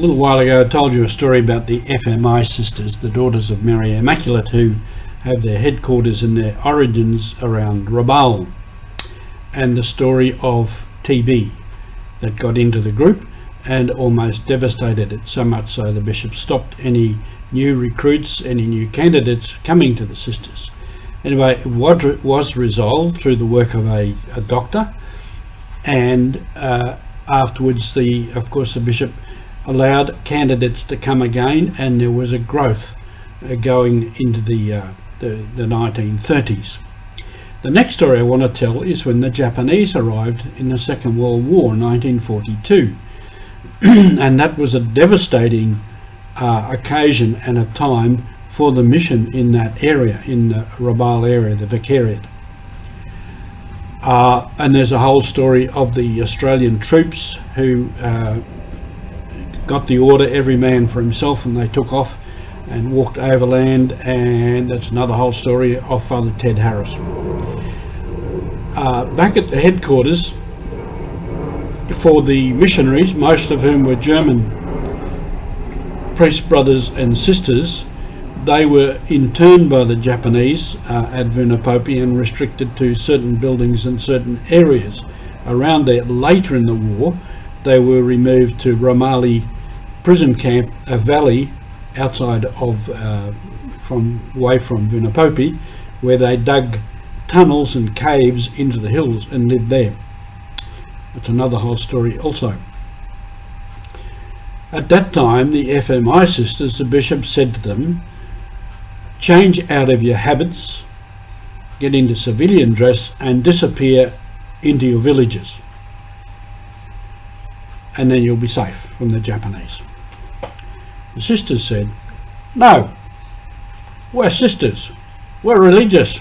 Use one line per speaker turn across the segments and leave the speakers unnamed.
little while ago I told you a story about the FMI sisters, the Daughters of Mary Immaculate, who have their headquarters and their origins around Rabaul, and the story of TB that got into the group and almost devastated it, so much so the bishop stopped any new recruits, any new candidates coming to the sisters. Anyway, it was resolved through the work of a doctor, and afterwards of course the bishop allowed candidates to come again, and there was a growth going into the 1930s. The next story I want to tell is when the Japanese arrived in the Second World War, 1942. And that was a devastating occasion and a time for the mission in that area, in the Rabaul area, the Vicariate. And there's a whole story of the Australian troops who got the order, every man for himself, and they took off and walked overland, and that's another whole story of Father Ted Harris. Back at the headquarters for the missionaries, most of whom were German priest brothers and sisters, they were interned by the Japanese at Vunapopi and restricted to certain buildings and certain areas around there. Later in the war, they were removed to Ramali prison camp, a valley outside of away from Vunapopi, where they dug tunnels and caves into the hills and lived there. That's another whole story also. At that time, the FMI sisters, the bishop said to them, change out of your habits, get into civilian dress and disappear into your villages, and then you'll be safe from the Japanese. The sisters said, no, we're sisters, we're religious,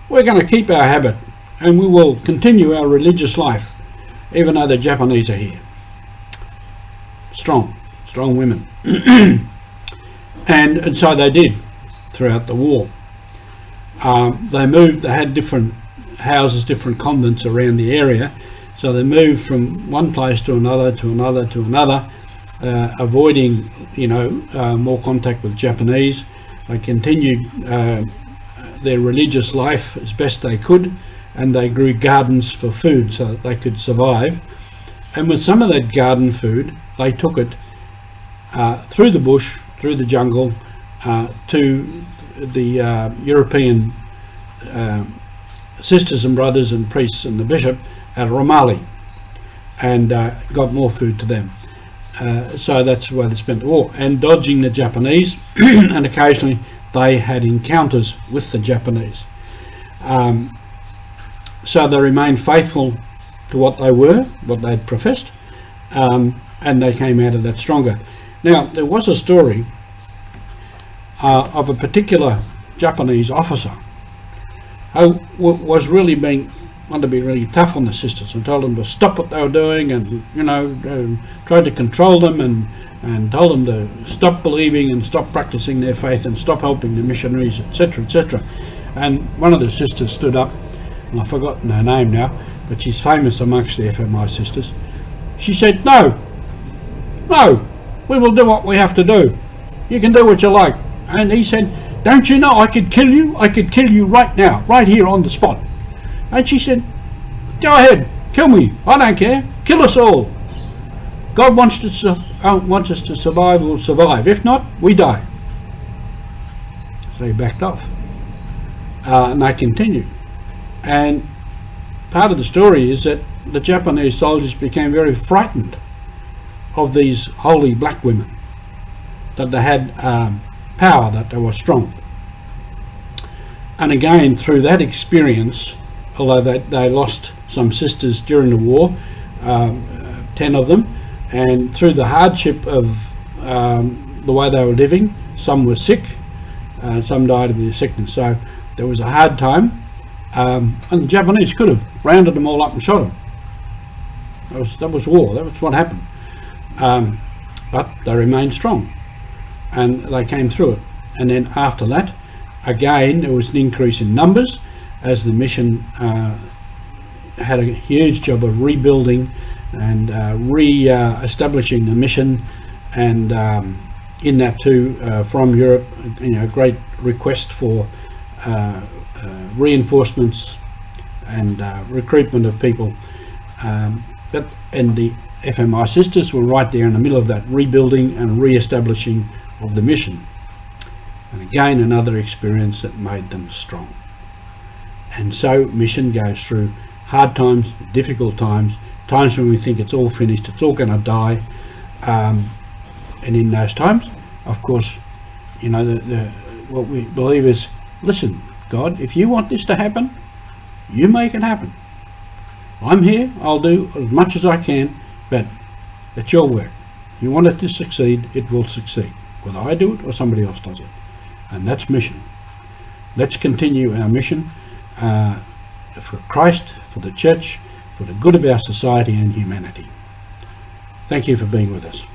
we're going to keep our habit and we will continue our religious life even though the Japanese are here. Strong women. and so they did throughout the war. They moved, they had different houses, different convents around the area, so they moved from one place to another, avoiding more contact with Japanese. They continued their religious life as best they could, and they grew gardens for food so that they could survive. And with some of that garden food, they took it through the bush, through the jungle, to the European sisters and brothers and priests and the bishop at Ramali, and got more food to them. So that's why they spent the war, and dodging the Japanese, and occasionally they had encounters with the Japanese. So they remained faithful to what they were, what they'd professed, and they came out of that stronger. Now, there was a story of a particular Japanese officer who was really wanted to be really tough on the sisters and told them to stop what they were doing, and tried to control them and told them to stop believing and stop practicing their faith and stop helping the missionaries, etc., etc. And one of the sisters stood up, and I've forgotten her name now, but she's famous amongst the FMI sisters. She said, no, we will do what we have to do. You can do what you like. And he said, don't you know I could kill you? I could kill you right now, right here on the spot. And she said, go ahead, kill me, I don't care, kill us all. God wants us to survive, we'll survive. If not, we die. So he backed off. And they continued. And part of the story is that the Japanese soldiers became very frightened of these holy black women, that they had power, that they were strong. And again, through that experience, although they lost some sisters during the war, 10 of them, and through the hardship of the way they were living, some were sick, some died of their sickness. So there was a hard time, and the Japanese could have rounded them all up and shot them. That was war, that was what happened. But they remained strong, and they came through it. And then after that, again, there was an increase in numbers as the mission had a huge job of rebuilding and re-establishing the mission and in that too, from Europe, great request for reinforcements and recruitment of people. And the FMI sisters were right there in the middle of that rebuilding and re-establishing of the mission. And again, another experience that made them strong. And so mission goes through hard times, difficult times, times when we think it's all finished, it's all going to die. And in those times, of course, what we believe is, listen, God, if you want this to happen, you make it happen. I'm here, I'll do as much as I can, but it's your work. If you want it to succeed, it will succeed, whether I do it or somebody else does it. And that's mission. Let's continue our mission for Christ, for the church, for the good of our society and humanity. Thank you for being with us.